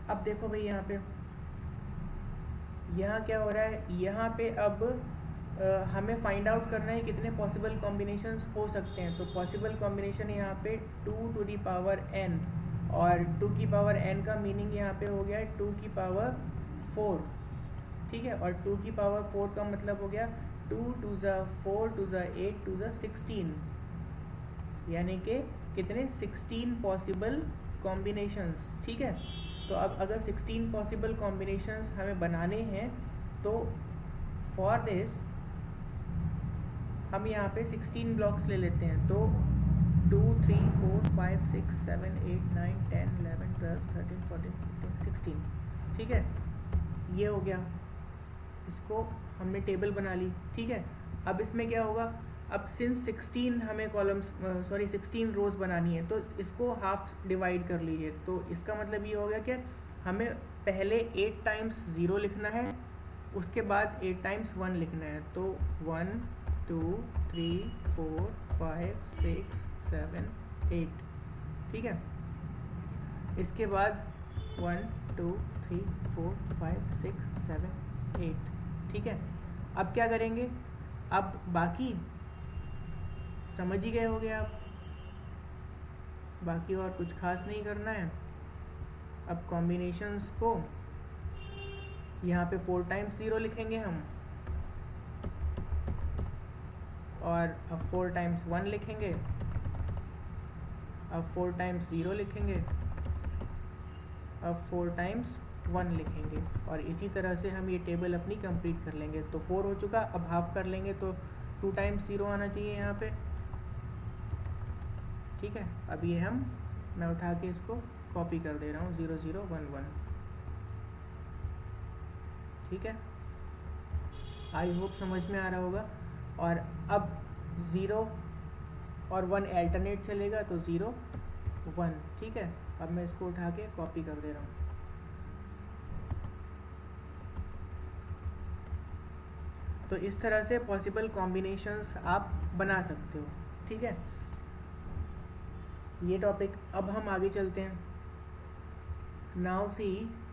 अब देखो भाई यहाँ पे यहाँ क्या हो रहा है, यहाँ पे अब हमें फाइंड आउट करना है कितने पॉसिबल कॉम्बिनेशंस हो सकते हैं। तो पॉसिबल कॉम्बिनेशन यहाँ पे 2 टू दी पावर n, और 2 की पावर n का मीनिंग यहाँ पे हो गया है 2 की पावर 4। ठीक है, और 2 की पावर 4 का मतलब हो गया 2 टू ज़ा 4 टू ज़ा 8 टू ज़ा 16, यानी कि कितने 16 पॉसिबल कॉम्बिनेशंस। ठीक है, तो अब अगर 16 पॉसिबल कॉम्बिनेशंस हमें बनाने हैं तो फॉर दिस हम यहाँ पे 16 ब्लॉक्स ले लेते हैं। तो 2 3 4 5 6 7 8 9 10 11 12 13 14 15 16। ठीक है, ये हो गया, इसको हमने टेबल बना ली। ठीक है, अब इसमें क्या होगा, अब सिंस 16 हमें कॉलम्स 16 रोज बनानी है तो इसको हाफ डिवाइड कर लीजिए। तो इसका मतलब ये हो गया कि हमें पहले 8 टाइम्स 0 लिखना है, उसके बाद 8 टाइम्स 1 लिखना है। तो 1 2 3 4 5 6 7 8। ठीक है, इसके बाद 1 2 3 4 5 6 7 8। ठीक है, अब क्या करेंगे, अब बाकी समझ ही गए होगे आप, बाकी और कुछ खास नहीं करना है। अब कॉम्बिनेशंस को यहाँ पे 4 टाइम्स 0 लिखेंगे हम, और अब 4 टाइम्स 1 लिखेंगे, अब 4 टाइम्स 0 लिखेंगे, अब 4 टाइम्स 1 लिखेंगे, और इसी तरह से हम ये टेबल अपनी कंप्लीट कर लेंगे। तो 4 हो चुका, अब हाफ कर लेंगे तो 2 टाइम्स 0 आना चाहिए यहाँ पे। ठीक है, अब ये मैं उठा के इसको कॉपी कर दे रहा हूँ 0 0 1 1। ठीक है, आई होप समझ में आ रहा होगा। और अब 0 और 1 अल्टरनेट चलेगा तो 0 1। ठीक है, अब मैं इसको उठा के कॉपी कर दे रहा हूँ। तो इस तरह से पॉसिबल कॉम्बिनेशंस आप बना सकते हो। ठीक है, ये टॉपिक, अब हम आगे चलते हैं। Now see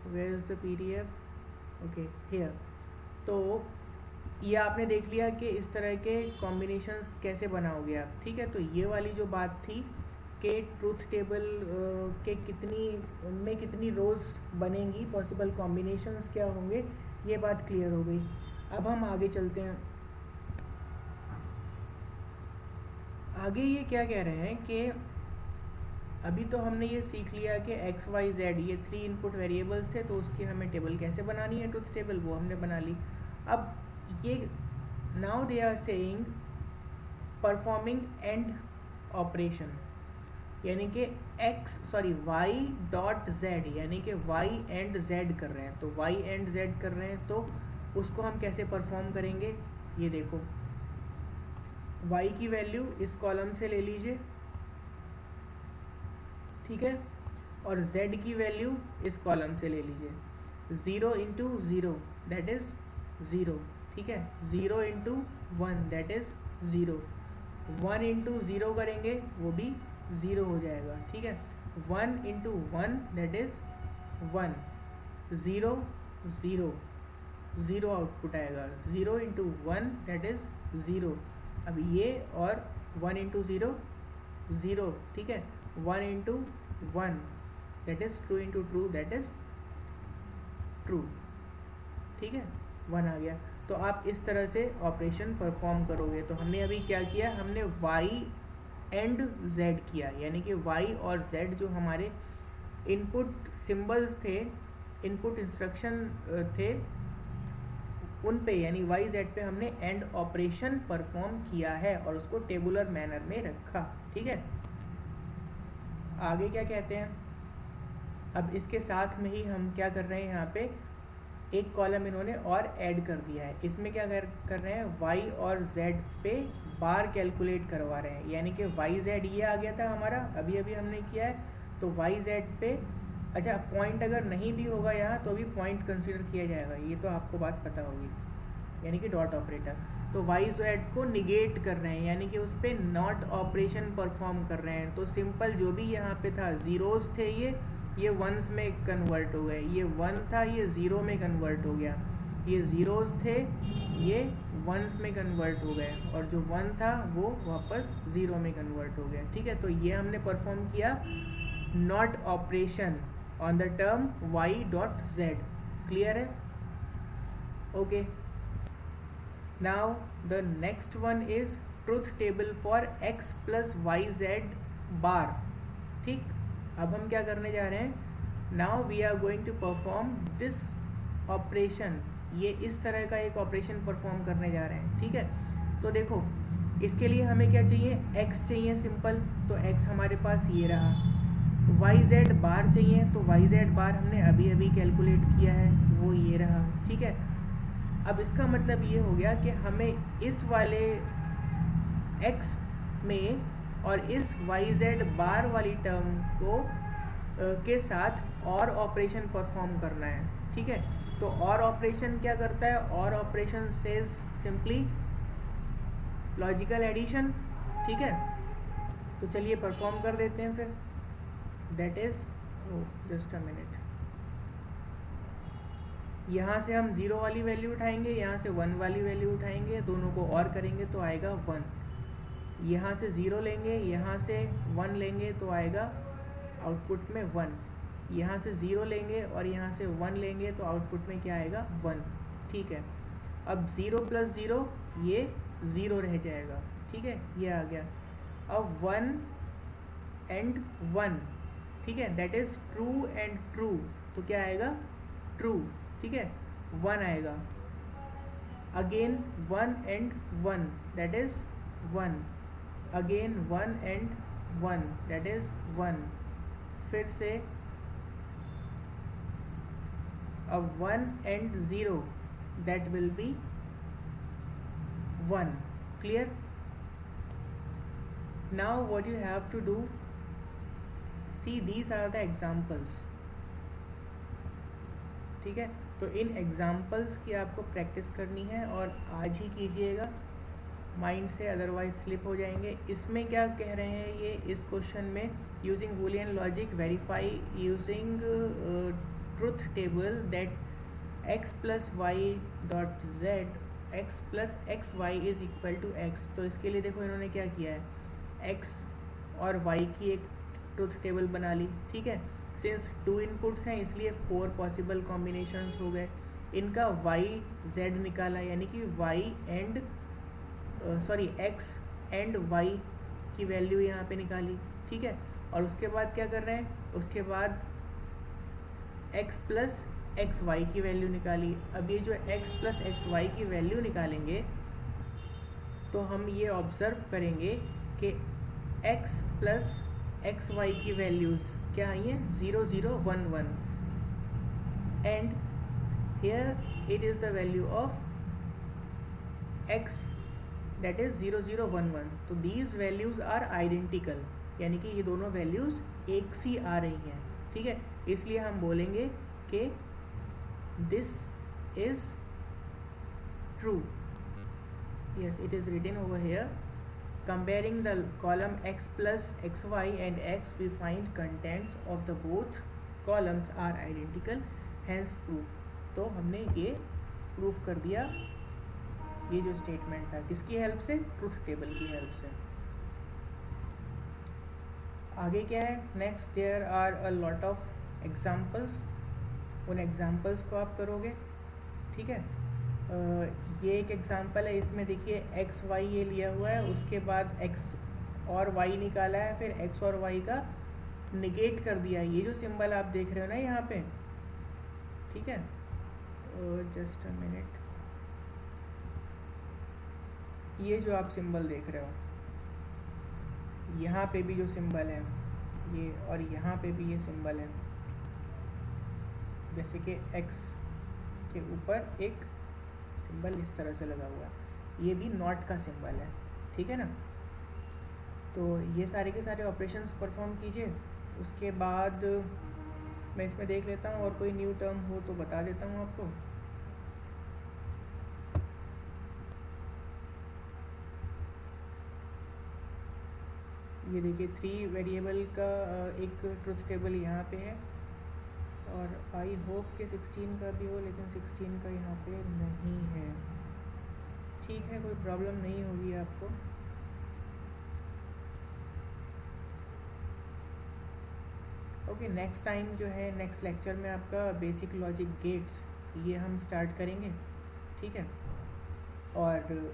where is the PDF, okay here. तो ये आपने देख लिया कि इस तरह के कॉम्बिनेशंस कैसे बनाओगे आप। ठीक है, तो ये वाली जो बात थी कि ट्रूथ टेबल के कितनी रोज बनेंगी, पॉसिबल कॉम्बिनेशंस क्या होंगे, ये बात क्लियर हो गई। अब हम आगे चलते हैं। आगे ये क्या कह रहे हैं कि अभी तो हमने ये सीख लिया कि x y z ये 3 इनपुट वेरिएबल्स थे, तो उसकी हमें टेबल कैसे बनानी है, ट्रूथ टेबल, वो हमने बना ली। अब ये now they are saying performing and operation. यानी कि y डॉट z, यानी कि y एंड z कर रहे हैं, तो y एंड z कर रहे हैं, तो उसको हम कैसे परफॉर्म करेंगे, ये देखो y की वैल्यू इस कॉलम से ले लीजिए, ठीक है, और z की वैल्यू इस कॉलम से ले लीजिए। 0 इंटू 0 दैट इज 0, ठीक है, 0 इंटू 1 दैट इज 0, 1 इंटू 0 करेंगे वो भी 0 हो जाएगा, ठीक है, 1 इंटू 1 दैट इज 1, 0 0 0 आउटपुट आएगा, 0 इंटू 1 दैट इज 0। अब ये और 1 इंटू 0 0, ठीक है, 1 into 1 that is true into true that is true, ठीक है, 1 आ गया। तो आप इस तरह से ऑपरेशन परफॉर्म करोगे। तो हमने अभी क्या किया, हमने y एंड z किया, यानी कि y और z जो हमारे इनपुट सिंबल्स थे, इनपुट इंस्ट्रक्शन थे, उन पे यानी y z पे हमने एंड ऑपरेशन परफॉर्म किया है और उसको टेबुलर मैनर में रखा, ठीक है। आगे क्या कहते हैं, अब इसके साथ में ही हम क्या कर रहे हैं, यहाँ पे एक कॉलम इन्होंने और ऐड कर दिया है। इसमें क्या कर रहे हैं, y और z पे बार कैलकुलेट करवा रहे हैं, यानी कि y z ये आ गया था हमारा, अभी अभी हमने किया है, तो y z पे, अच्छा पॉइंट अगर नहीं भी होगा यहाँ तो भी पॉइंट कंसीडर किया जाएगा, ये तो आपको बात पता होगी, यानी कि डॉट ऑपरेटर। तो y z को निगेट कर रहे हैं, यानी कि उस पर नॉट ऑपरेशन परफॉर्म कर रहे हैं। तो सिंपल जो भी यहाँ पे था, जीरोस थे ये वंस में कन्वर्ट हो गए, ये 1 था ये 0 में कन्वर्ट हो गया, ये जीरोस थे ये वंस में कन्वर्ट हो गए, और जो 1 था वो वापस 0 में कन्वर्ट हो गया, ठीक है। तो ये हमने परफॉर्म किया not operation on the term y dot z, clear है, okay. Now the next one is truth table for x plus Y Z bar, ठीक। अब हम क्या करने जा रहे हैं, now we are going to perform this operation, ये इस तरह का एक ऑपरेशन परफॉर्म करने जा रहे हैं, ठीक है। तो देखो इसके लिए हमें क्या चाहिए, x चाहिए सिंपल, तो x हमारे पास ये रहा, वाई जेड बार चाहिए, तो वाई जेड बार हमने अभी अभी कैलकुलेट किया है, वो ये रहा, ठीक है। अब इसका मतलब ये हो गया कि हमें इस वाले x में और इस वाई जेड बार वाली टर्म को के साथ और ऑपरेशन परफॉर्म करना है, ठीक है। तो और ऑपरेशन क्या करता है, or operation says simply logical addition, ठीक है। तो चलिए परफॉर्म कर देते हैं फिर, that is just a minute, यहाँ से हम 0 वाली वैल्यू उठाएंगे, यहाँ से 1 वाली वैल्यू उठाएंगे, दोनों को और करेंगे तो आएगा 1, यहाँ से 0 लेंगे, यहाँ से 1 लेंगे तो आएगा आउटपुट में 1, यहाँ से 0 लेंगे और यहाँ से 1 लेंगे तो आउटपुट में क्या आएगा 1, ठीक है। अब 0 प्लस 0 ये 0 रह जाएगा, ठीक है, ये आ गया। अब 1 एंड 1, ठीक है, that is true and true, तो क्या आएगा ट्रू, ठीक है, 1 आएगा। Again 1 and 1 that is 1, again 1 and 1 that is 1, फिर से अब 1 and 0 that will be 1, clear. Now what you have to do, see these are the examples, ठीक है। तो इन एग्जाम्पल्स की आपको प्रैक्टिस करनी है और आज ही कीजिएगा, माइंड से अदरवाइज स्लिप हो जाएंगे। इसमें क्या कह रहे हैं ये, इस क्वेश्चन में using Boolean logic verify using truth table that x plus Y dot Z X plus X Y is equal to X. तो इसके लिए देखो इन्होंने क्या किया है, x और y की एक ट्रूथ टेबल बना ली, ठीक है। सिंस 2 इनपुट्स हैं इसलिए 4 पॉसिबल कॉम्बिनेशंस हो गए, इनका y z निकाला, यानी कि y and x and y की वैल्यू यहाँ पे निकाली, ठीक है। और उसके बाद क्या कर रहे हैं, उसके बाद x प्लस एक्स वाई की वैल्यू निकाली। अब ये जो x प्लस एक्स वाई की वैल्यू निकालेंगे तो हम ये ऑब्जर्व करेंगे कि x प्लस एक्स वाई की वैल्यूज़ क्या आई हैं 0 0 1 1 and here it is the value of x that is 0 0 1 1. तो दीज वैल्यूज़ आर आइडेंटिकल, यानी कि ये दोनों वैल्यूज़ एक सी आ रही हैं. ठीक है, इसलिए हम बोलेंगे कि this is true. Yes, it is written over here. Comparing the column x plus xy and x, we find contents of the both columns are identical, hence proof. तो हमने ये प्रूफ कर दिया, ये जो स्टेटमेंट था किसकी हेल्प से, ट्रूथ टेबल की हेल्प से. आगे क्या है next, there are a lot of examples. उन एग्जाम्पल्स को आप करोगे. ठीक है, ये एक एग्जांपल है. इसमें देखिए एक्स वाई ये लिया हुआ है, उसके बाद एक्स और वाई निकाला है, फिर एक्स और वाई का निगेट कर दिया. ये जो सिंबल आप देख रहे हो ना यहाँ पे, ठीक है, जस्ट अ मिनट, ये जो आप सिंबल देख रहे हो, यहाँ पे भी जो सिंबल है ये, और यहाँ पे भी ये सिंबल है, जैसे कि एक्स के ऊपर एक सिंबल इस तरह से लगा हुआ है, ये भी नॉट का सिंबल है. ठीक है ना. तो ये सारे के सारे ऑपरेशंस परफॉर्म कीजिए. उसके बाद मैं इसमें देख लेता हूँ और कोई न्यू टर्म हो तो बता देता हूँ आपको. ये देखिए 3 वेरिएबल का एक ट्रुथ टेबल यहाँ पे है, और आई होप कि 16 का भी हो, लेकिन 16 का यहाँ पे नहीं है. ठीक है, कोई प्रॉब्लम नहीं होगी आपको. ओके, नेक्स्ट टाइम जो है, नेक्स्ट लेक्चर में आपका बेसिक लॉजिक गेट्स ये हम स्टार्ट करेंगे. ठीक है, और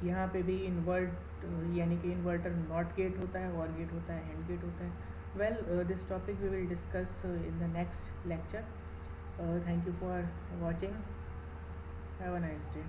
यहाँ पे भी इन्वर्ट यानी कि इन्वर्टर नॉट गेट होता है, और गेट होता है, एंड गेट होता है. Well, this topic we will discuss in the next lecture. Thank you for watching. Have a nice day.